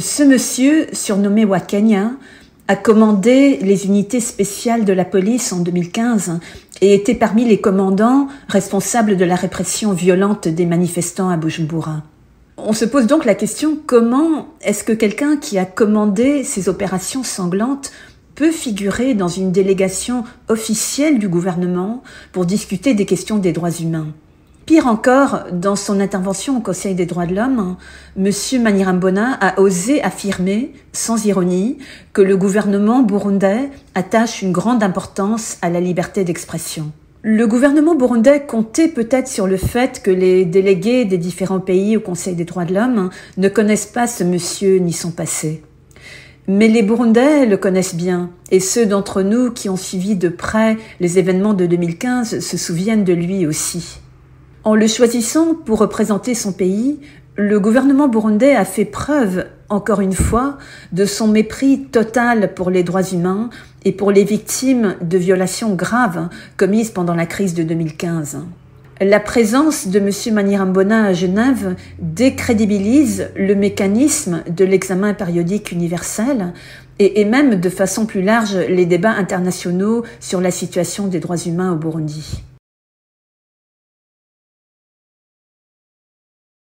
Ce monsieur, surnommé Wakenya, a commandé les unités spéciales de la police en 2015 et était parmi les commandants responsables de la répression violente des manifestants à Bujumbura. On se pose donc la question, comment est-ce que quelqu'un qui a commandé ces opérations sanglantes peut figurer dans une délégation officielle du gouvernement pour discuter des questions des droits humains? Pire encore, dans son intervention au Conseil des droits de l'homme, M. Manirambona a osé affirmer, sans ironie, que le gouvernement burundais attache une grande importance à la liberté d'expression. Le gouvernement burundais comptait peut-être sur le fait que les délégués des différents pays au Conseil des droits de l'homme ne connaissent pas ce monsieur ni son passé. Mais les Burundais le connaissent bien, et ceux d'entre nous qui ont suivi de près les événements de 2015 se souviennent de lui aussi. En le choisissant pour représenter son pays, le gouvernement burundais a fait preuve, encore une fois, de son mépris total pour les droits humains et pour les victimes de violations graves commises pendant la crise de 2015. La présence de M. Manirambona à Genève décrédibilise le mécanisme de l'examen périodique universel et même de façon plus large les débats internationaux sur la situation des droits humains au Burundi.